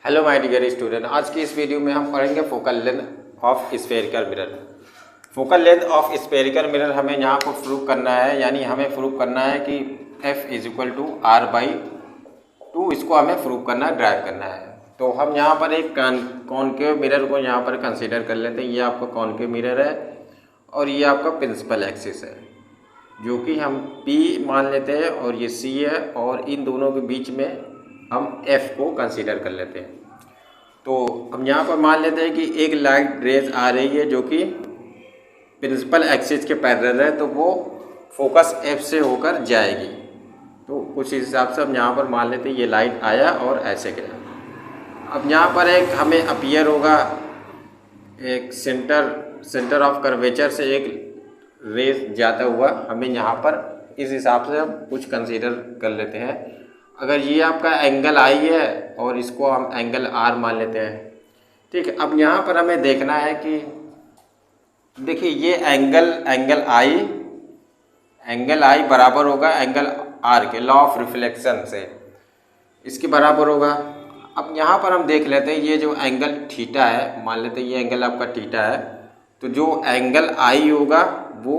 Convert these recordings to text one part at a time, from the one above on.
Hello my dear student, आज की इस वीडियो में हम पढ़ेंगे focal length of spherical mirror. Focal length of spherical mirror हमें यहाँ पर प्रूव करना है, यानी हमें प्रूव करना है कि F is to R by two, इसको हमें प्रूव करना है, ड्राइव करना है। तो हम यहाँ पर एक कॉनकेव मिरर को यहाँ पर कंसीडर कर लेते हैं। ये आपका कॉनकेव मिरर है और ये आपका प्रिंसिपल एक्सिस है, जो कि हम P मान लेते हैं, और ये C है, और इन दोनों के बीच में हम F को कंसीडर कर लेते हैं। तो हम यहाँ पर मान लेते हैं कि एक लाइट रेज आ रही है जो कि प्रिंसिपल एक्सिस के पैरेलल है, तो वो फोकस F से होकर जाएगी। तो कुछ हिसाब से हम यहाँ पर मान लेते हैं ये लाइट आया और ऐसे गया। अब यहाँ पर एक हमें अपीयर होगा, एक सेंटर ऑफ कर्वेचर से एक रेज जाता हुआ हमें यहाँ पर इस हिसाब से हम कुछ कंसीडर कर लेते हैं। अगर ये आपका एंगल आई है और इसको हम एंगल आर मान लेते हैं, ठीक है। अब यहाँ पर हमें देखना है कि देखिए ये एंगल आई बराबर होगा एंगल आर के, लॉ ऑफ रिफ्लेक्शन से इसके बराबर होगा। अब यहाँ पर हम देख लेते हैं ये जो एंगल थीटा है, मान लेते हैं ये एंगल आपका थीटा है, तो जो एंगल आई होगा वो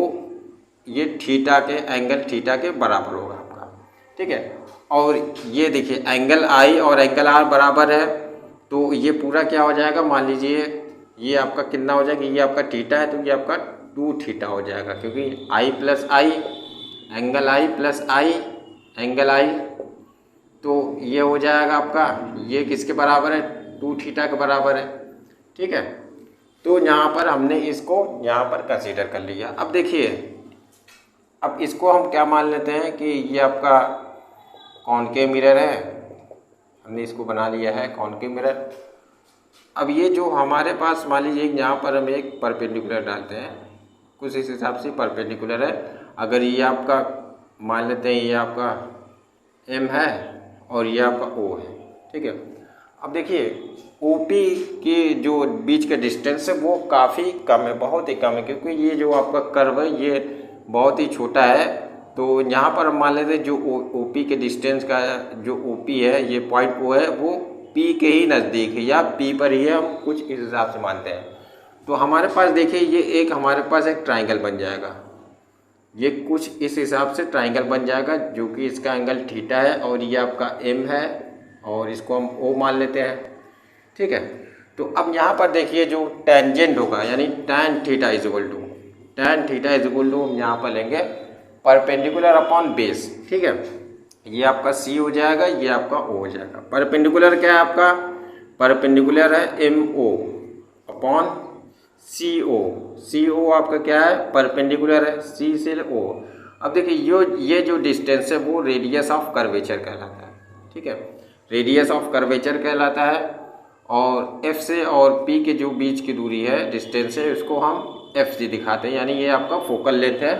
ये एंगल थीटा के बराबर होगा आपका, ठीक है। और ये देखिए एंगल आई और एंगल आर बराबर है, तो ये पूरा क्या हो जाएगा, मान लीजिए ये आपका कितना हो जाएगा, ये आपका थीटा है तो ये आपका 2 थीटा हो जाएगा, क्योंकि आई प्लस आई एंगल आई प्लस आई एंगल आई, तो ये हो जाएगा आपका, ये किसके बराबर है, 2 थीटा के बराबर है, ठीक है। तो यहाँ पर हमने इसको यहाँ पर कंसीडर कर लिया। अब देखिए, अब इसको हम क्या मान लेते हैं कि ये आपका कॉनकेव मिरर है, हमने इसको बना लिया है कॉनकेव मिरर। अब ये जो हमारे पास मान लीजिए यहाँ पर हम एक परपेंडिकुलर डालते हैं, कुछ इस हिसाब से परपेंडिकुलर है। अगर ये आपका मान लेते हैं ये आपका M है और ये आपका O है, ठीक है। अब देखिए OP के जो बीच का डिस्टेंस है वो काफ़ी कम है, बहुत ही कम है, क्योंकि ये जो आपका कर्व है ये बहुत ही छोटा है। तो यहाँ पर हम मान लेते हैं जो OP के डिस्टेंस का जो OP है, ये पॉइंट O है, वो P के ही नज़दीक है या P पर ही है, हम कुछ इस हिसाब से मानते हैं। तो हमारे पास देखिए ये हमारे पास एक ट्राइंगल बन जाएगा, ये कुछ इस हिसाब से ट्राइंगल बन जाएगा, जो कि इसका एंगल थीटा है और ये आपका M है और इसको हम O मान लेते हैं, ठीक है। तो अब यहाँ पर देखिए जो टेंजेंट होगा, यानी tan theta is equal to हम यहाँ पर लेंगे परपेंडिकुलर अपॉन बेस, ठीक है। ये आपका C हो जाएगा, ये आपका O हो जाएगा। परपेंडिकुलर क्या है आपका, परपेंडिकुलर है MO अपॉन CO आपका क्या है, परपेंडिकुलर है C से O। अब देखिए ये जो डिस्टेंस है वो रेडियस ऑफ कर्वेचर कहलाता है, ठीक है, रेडियस ऑफ कर्वेचर कहलाता है। और F से और P के जो बीच की दूरी है, डिस्टेंस है, उसको हम FC दिखाते हैं, यानी ये आपका फोकल लेंथ है।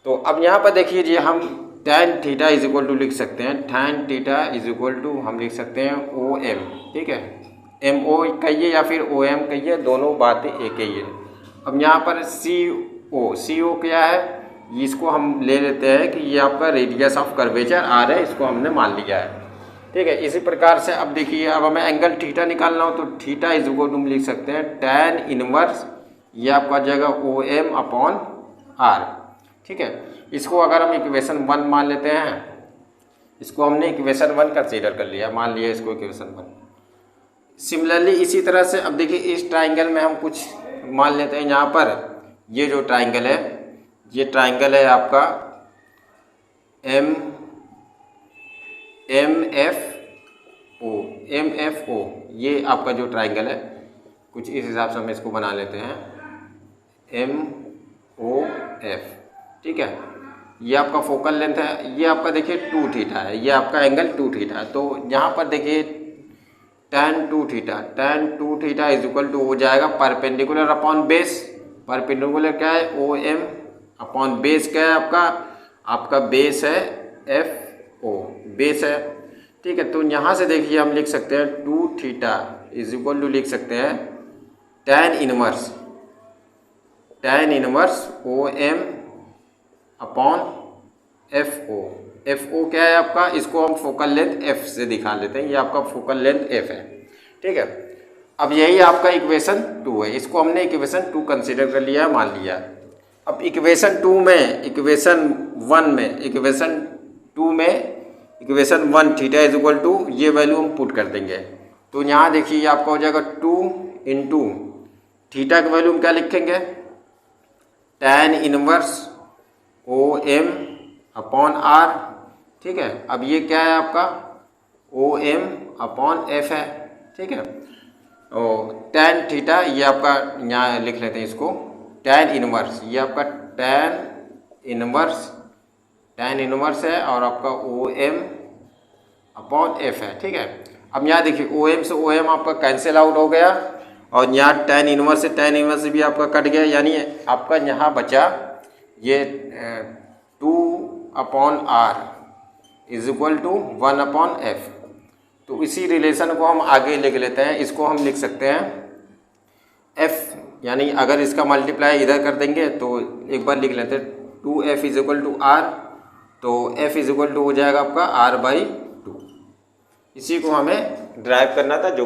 तो अब यहाँ पर देखिए जी हम tan theta is equal to लिख सकते हैं, tan theta is equal to हम लिख सकते हैं OM, ठीक है, MO कहिए या फिर OM कहिए, दोनों बातें एक ही है। अब यहाँ पर CO क्या है, इसको हम ले लेते हैं कि ये आपका रेडियस ऑफ कर्वेचर R है, इसको हमने मान लिया है, ठीक है। इसी प्रकार से अब देखिए, अब हमें एंगल थीटा निकालना हो तो थीटा इज इक्वल टू हम लिख सकते हैं tan इनवर्स, ये आपका जगह OM अपॉन R, ठीक है। इसको अगर हम इक्वेशन 1 मान लेते हैं, इसको हमने इक्वेशन 1 कंसीडर कर लिया, मान लिया इसको इक्वेशन 1। सिमिलरली इसी तरह से अब देखिए इस ट्राइंगल में हम कुछ मान लेते हैं। यहाँ पर ये जो ट्राइंगल है, ये ट्राइंगल है आपका MFO, ये आपका जो ट्राइंगल है, कुछ इस हिसाब से हम इसको बना लेते हैं MOF, ठीक है। ये आपका फोकल लेंथ है, ये आपका देखिए 2 थीटा है, ये आपका एंगल 2 थीटा है। तो यहाँ पर देखिए tan 2 theta is equal to हो जाएगा परपेंडिकुलर अपॉन बेस। परपेंडिकुलर क्या है, OM अपॉन बेस क्या है आपका बेस है FO, बेस है, ठीक है। तो यहाँ से देखिए हम लिख सकते हैं 2 थीटा इज इक्वल टू लिख सकते हैं tan inverse OM upon FO, F O क्या है आपका, इसको हम फोकल लेंथ एफ से दिखा लेते हैं, ये आपका फोकल लेंथ एफ है, ठीक है। अब यही आपका इक्वेशन 2 है, इसको हमने इक्वेशन 2 कंसीडर कर लिया है, मान लिया। अब इक्वेशन 2 में, इक्वेशन 1 में, इक्वेशन 2 में equation 1 theta is equal to ये वैल्यू हम पुट कर देंगे। तो यहाँ देखिए ये आपका हो जाएगा 2 इंटू थीटा का वैल्यू हम क्या लिखेंगे, tan inverse O M upon R, ठीक है। अब ये क्या है आपका ओ एम अपॉन एफ है, ठीक है। और tan थीटा ये आपका यहाँ लिख लेते हैं इसको tan इनवर्स, ये आपका tan इनवर्स है और आपका ओ एम अपॉन एफ है, ठीक है। अब यहाँ देखिए ओ एम से ओ एम आपका कैंसिल आउट हो गया और यहाँ tan इनवर्स से भी आपका कट गया, यानी आपका यहाँ बचा ये 2/r is equal to 1/f। तो इसी रिलेशन को हम आगे लिख लेते हैं, इसको हम लिख सकते हैं f, यानी अगर इसका मल्टीप्लाई इधर कर देंगे तो एक बार लिख लेते हैं 2f is equal to r, तो f इज इक्वल टू हो जाएगा आपका r/2। इसी को हमें ड्राइव करना था जो